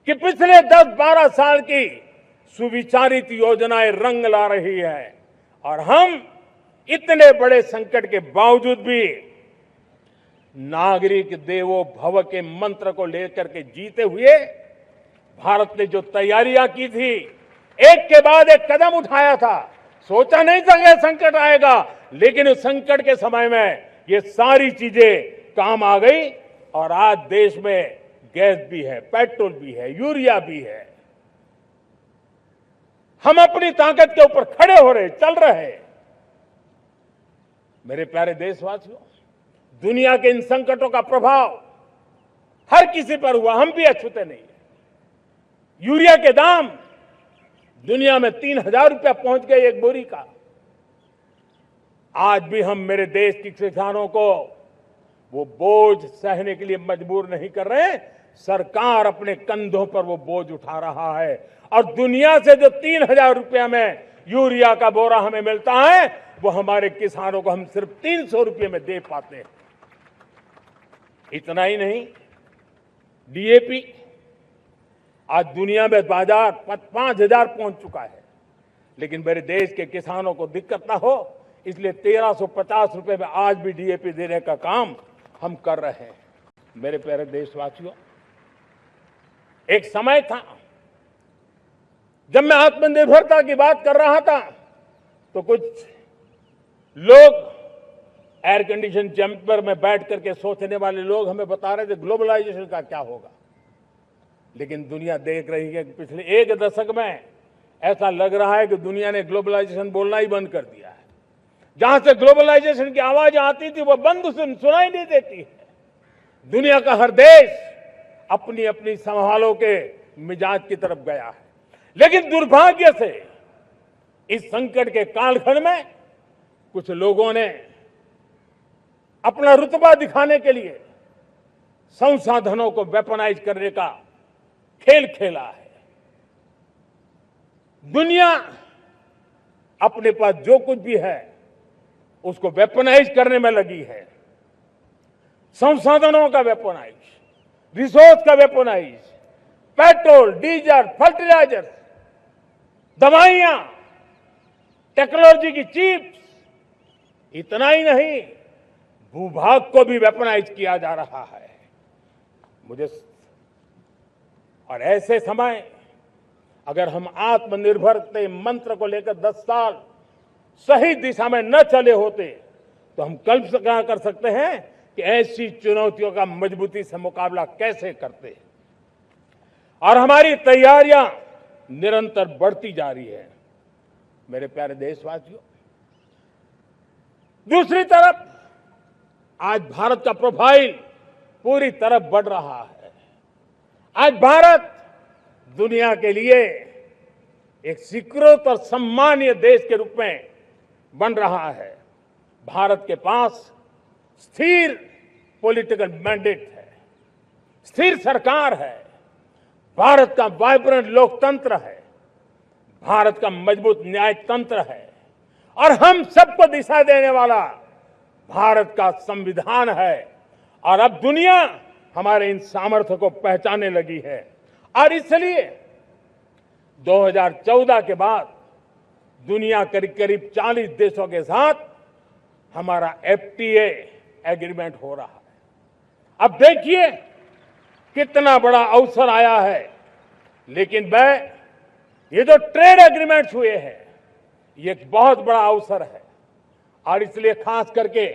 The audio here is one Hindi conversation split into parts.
कि पिछले 10-12 साल की सुविचारित योजनाएं रंग ला रही है और हम इतने बड़े संकट के बावजूद भी नागरिक देवो भव के मंत्र को लेकर के जीते हुए भारत ने जो तैयारियां की थी, एक के बाद एक कदम उठाया था। सोचा नहीं था कि संकट आएगा, लेकिन उस संकट के समय में ये सारी चीजें काम आ गई और आज देश में गैस भी है, पेट्रोल भी है, यूरिया भी है। हम अपनी ताकत के ऊपर खड़े हो रहे, चल रहे। मेरे प्यारे देशवासियों, दुनिया के इन संकटों का प्रभाव हर किसी पर हुआ, हम भी अछूते नहीं। यूरिया के दाम दुनिया में 3,000 रुपया पहुंच गए एक बोरी का। आज भी हम मेरे देश के किसानों को वो बोझ सहने के लिए मजबूर नहीं कर रहे। सरकार अपने कंधों पर वो बोझ उठा रहा है और दुनिया से जो 3,000 रुपया में यूरिया का बोरा हमें मिलता है, वो हमारे किसानों को हम सिर्फ 300 रुपये में दे पाते हैं। इतना ही नहीं, डीएपी आज दुनिया में बाजार 5,000 पहुंच चुका है, लेकिन मेरे देश के किसानों को दिक्कत ना हो इसलिए 1,350 रुपए में आज भी डीएपी देने का काम हम कर रहे हैं। मेरे प्यारे देशवासियों, एक समय था जब मैं आत्मनिर्भरता की बात कर रहा था तो कुछ लोग एयर कंडीशन चैम्बर में बैठ करके सोचने वाले लोग हमें बता रहे थे ग्लोबलाइजेशन का क्या होगा। लेकिन दुनिया देख रही है कि पिछले एक दशक में ऐसा लग रहा है कि दुनिया ने ग्लोबलाइजेशन बोलना ही बंद कर दिया है। जहां से ग्लोबलाइजेशन की आवाज आती थी वो बंद सुनाई नहीं देती है। दुनिया का हर देश अपनी अपनी संभालों के मिजाज की तरफ गया है। लेकिन दुर्भाग्य से इस संकट के कालखंड में कुछ लोगों ने अपना रुतबा दिखाने के लिए संसाधनों को वेपनाइज करने का खेल खेला है। दुनिया अपने पास जो कुछ भी है उसको वेपनाइज करने में लगी है। संसाधनों का वेपनाइज, रिसोर्स का वेपनाइज, पेट्रोल, डीजल, फर्टिलाइजर, दवाइयां, टेक्नोलॉजी की चिप्स, इतना ही नहीं भूभाग को भी वेपनाइज किया जा रहा है। और ऐसे समय अगर हम आत्मनिर्भरता मंत्र को लेकर 10 साल सही दिशा में न चले होते तो हम कल्पना कर सकते हैं कि ऐसी चुनौतियों का मजबूती से मुकाबला कैसे करते। और हमारी तैयारियां निरंतर बढ़ती जा रही है। मेरे प्यारे देशवासियों, दूसरी तरफ आज भारत का प्रोफाइल पूरी तरफ बढ़ रहा है। आज भारत दुनिया के लिए एक स्वीकृत और सम्मानीय देश के रूप में बन रहा है। भारत के पास स्थिर पॉलिटिकल मैंडेट है, स्थिर सरकार है, भारत का वाइब्रेंट लोकतंत्र है, भारत का मजबूत न्यायतंत्र है और हम सबको दिशा देने वाला भारत का संविधान है। और अब दुनिया हमारे इन सामर्थ्य को पहचानने लगी है और इसलिए 2014 के बाद दुनिया करीब करीब 40 देशों के साथ हमारा एफटीए एग्रीमेंट हो रहा है। अब देखिए कितना बड़ा अवसर आया है। लेकिन ये जो ट्रेड एग्रीमेंट्स हुए हैं ये एक बहुत बड़ा अवसर है और इसलिए खास करके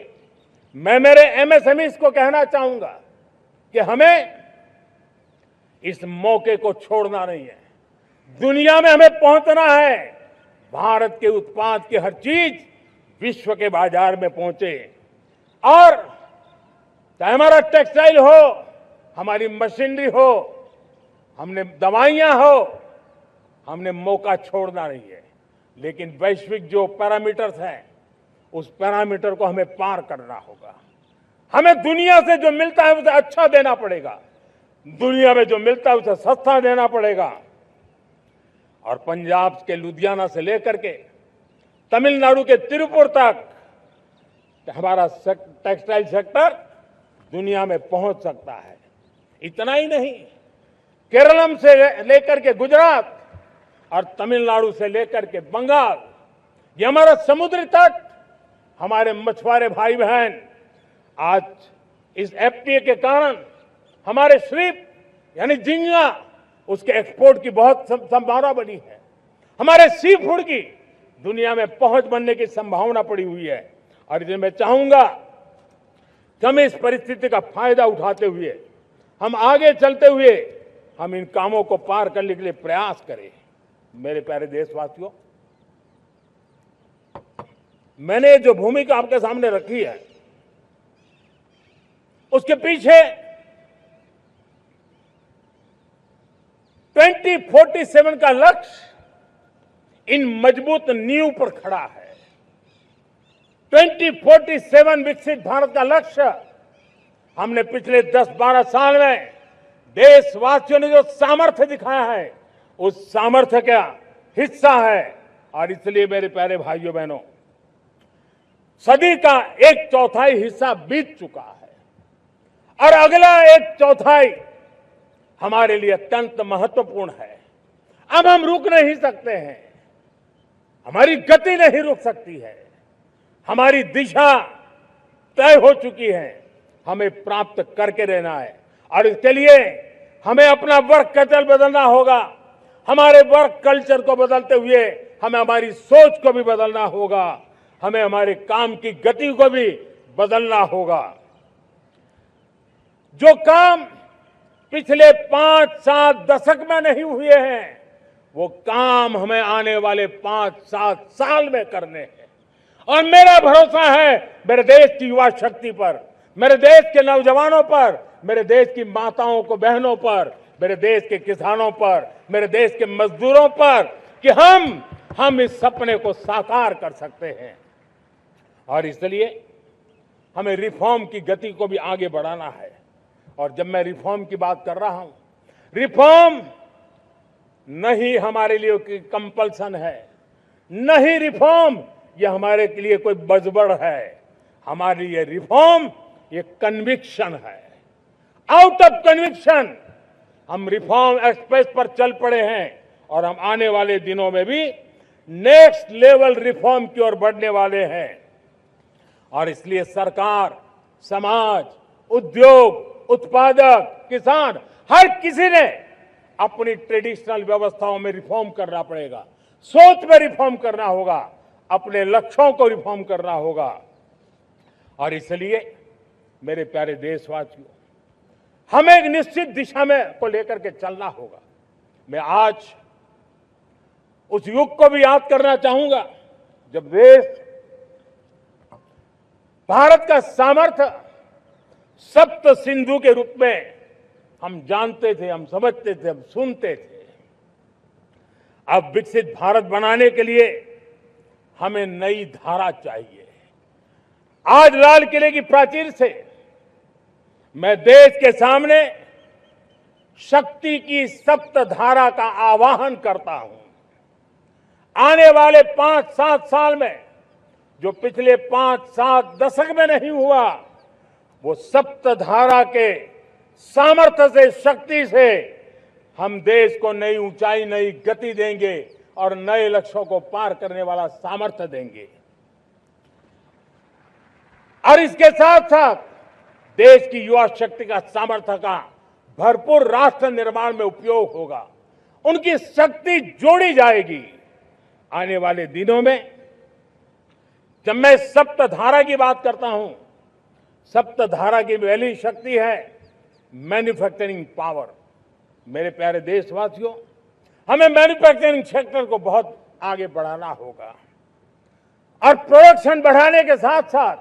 मैं मेरे एमएसएमईज को कहना चाहूंगा कि हमें इस मौके को छोड़ना नहीं है। दुनिया में हमें पहुंचना है। भारत के उत्पाद की हर चीज विश्व के बाजार में पहुंचे और चाहे हमारा टेक्सटाइल हो, हमारी मशीनरी हो, हमने दवाइयां हो, हमने मौका छोड़ना नहीं है। लेकिन वैश्विक जो पैरामीटर्स हैं उस पैरामीटर को हमें पार करना होगा। हमें दुनिया से जो मिलता है उसे अच्छा देना पड़ेगा, दुनिया में जो मिलता है उसे सस्ता देना पड़ेगा। और पंजाब के लुधियाना से लेकर के तमिलनाडु के तिरुपुर तक हमारा टेक्सटाइल सेक्टर दुनिया में पहुंच सकता है। इतना ही नहीं, केरलम से लेकर के गुजरात और तमिलनाडु से लेकर के बंगाल, ये हमारा समुद्री तट, हमारे मछुआरे भाई बहन आज इस एफटीए के कारण हमारे श्रिप यानी झींगा उसके एक्सपोर्ट की बहुत संभावना बनी है। हमारे सी फूड की दुनिया में पहुंच बनने की संभावना पड़ी हुई है। और इसलिए मैं चाहूंगा कि हम इस परिस्थिति का फायदा उठाते हुए, हम आगे चलते हुए हम इन कामों को पार करने के लिए प्रयास करें। मेरे प्यारे देशवासियों, मैंने जो भूमिका आपके सामने रखी है उसके पीछे 2047 का लक्ष्य इन मजबूत नींव पर खड़ा है। 2047 विकसित भारत का लक्ष्य हमने पिछले 10-12 साल में देशवासियों ने जो सामर्थ्य दिखाया है उस सामर्थ्य का हिस्सा है। और इसलिए मेरे प्यारे भाइयों बहनों, सदी का 1/4 हिस्सा बीत चुका है और अगला 1/4 हमारे लिए अत्यंत महत्वपूर्ण है। अब हम रुक नहीं सकते हैं, हमारी गति नहीं रुक सकती है, हमारी दिशा तय हो चुकी है, हमें प्राप्त करके रहना है। और इसके लिए हमें अपना वर्क कल्चर बदलना होगा। हमारे वर्क कल्चर को बदलते हुए हमें हमारी सोच को भी बदलना होगा, हमें हमारे काम की गति को भी बदलना होगा। जो काम पिछले 5-7 दशक में नहीं हुए हैं, वो काम हमें आने वाले 5-7 साल में करने हैं। और मेरा भरोसा है मेरे देश की युवा शक्ति पर, मेरे देश के नौजवानों पर, मेरे देश की माताओं को बहनों पर, मेरे देश के किसानों पर, मेरे देश के मजदूरों पर कि हम इस सपने को साकार कर सकते हैं। और इसलिए हमें रिफॉर्म की गति को भी आगे बढ़ाना है। और जब मैं रिफॉर्म की बात कर रहा हूं, रिफॉर्म नहीं हमारे लिए कोई कंपल्सन है, नहीं रिफॉर्म ये हमारे के लिए कोई बजबड़ है। हमारे लिए रिफॉर्म ये कन्विक्शन है। आउट ऑफ कन्विक्शन हम रिफॉर्म एक्सप्रेस पर चल पड़े हैं और हम आने वाले दिनों में भी नेक्स्ट लेवल रिफॉर्म की ओर बढ़ने वाले हैं। और इसलिए सरकार, समाज, उद्योग, उत्पादक, किसान, हर किसी ने अपनी ट्रेडिशनल व्यवस्थाओं में रिफॉर्म करना पड़ेगा, सोच में रिफॉर्म करना होगा, अपने लक्ष्यों को रिफॉर्म करना होगा। और इसलिए मेरे प्यारे देशवासियों, हमें एक निश्चित दिशा में को लेकर के चलना होगा। मैं आज उस युग को भी याद करना चाहूंगा जब देश, भारत का सामर्थ्य सप्त सिंधु के रूप में हम जानते थे, हम समझते थे, हम सुनते थे। अब विकसित भारत बनाने के लिए हमें नई धारा चाहिए। आज लाल किले की प्राचीर से मैं देश के सामने शक्ति की सप्त धारा का आवाहन करता हूं। आने वाले 5-7 साल में जो पिछले 5-7 दशक में नहीं हुआ, वो सप्त धारा के सामर्थ्य से, शक्ति से हम देश को नई ऊंचाई, नई गति देंगे और नए लक्ष्यों को पार करने वाला सामर्थ्य देंगे। और इसके साथ साथ देश की युवा शक्ति का सामर्थ्य का भरपूर राष्ट्र निर्माण में उपयोग होगा, उनकी शक्ति जोड़ी जाएगी। आने वाले दिनों में जब मैं सप्तधारा की बात करता हूं, सप्तधारा की पहली शक्ति है मैन्युफैक्चरिंग पावर। मेरे प्यारे देशवासियों, हमें मैन्युफैक्चरिंग सेक्टर को बहुत आगे बढ़ाना होगा और प्रोडक्शन बढ़ाने के साथ साथ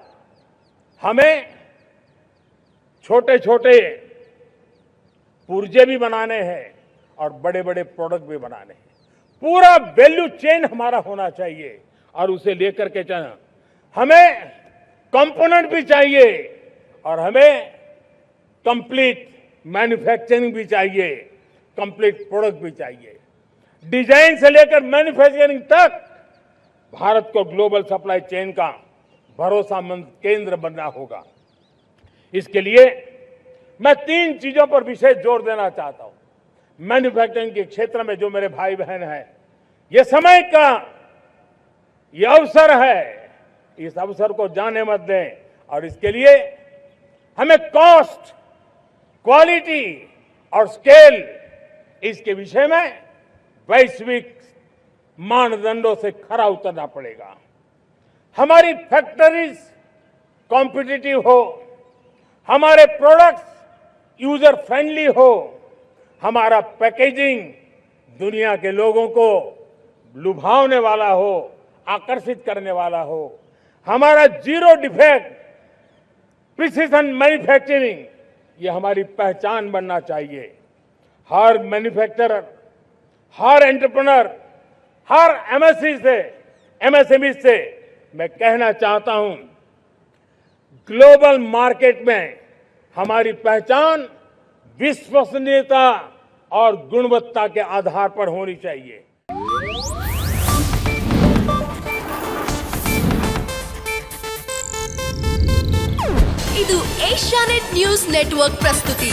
हमें छोटे छोटे पुर्जे भी बनाने हैं और बड़े बड़े प्रोडक्ट भी बनाने हैं। पूरा वैल्यू चेन हमारा होना चाहिए और उसे लेकर के चलना। हमें कंपोनेंट भी चाहिए और हमें कंप्लीट मैन्युफैक्चरिंग भी चाहिए, कंप्लीट प्रोडक्ट भी चाहिए। डिजाइन से लेकर मैन्युफैक्चरिंग तक भारत को ग्लोबल सप्लाई चेन का भरोसामंद केंद्र बनना होगा। इसके लिए मैं 3 चीजों पर विशेष जोर देना चाहता हूं। मैन्युफैक्चरिंग के क्षेत्र में जो मेरे भाई बहन हैं, ये समय का ये अवसर है, इस अवसर को जाने मत दें। और इसके लिए हमें कॉस्ट, क्वालिटी और स्केल, इसके विषय में वैश्विक मानदंडों से खरा उतरना पड़ेगा। हमारी फैक्ट्रीज कॉम्पिटिटिव हो, हमारे प्रोडक्ट्स यूजर फ्रेंडली हो, हमारा पैकेजिंग दुनिया के लोगों को लुभावने वाला हो, आकर्षित करने वाला हो, हमारा जीरो डिफेक्ट प्रिसिजन मैन्युफैक्चरिंग ये हमारी पहचान बनना चाहिए। हर मैन्युफैक्चरर, हर एंटरप्रेन्योर, हर एमएसएमई से मैं कहना चाहता हूं, ग्लोबल मार्केट में हमारी पहचान विश्वसनीयता और गुणवत्ता के आधार पर होनी चाहिए। ಇದು ಏಷ್ಯಾನೆಟ್ ನ್ಯೂಸ್ ನೆಟ್ವರ್ಕ್ ಪ್ರಸ್ತುತಿ।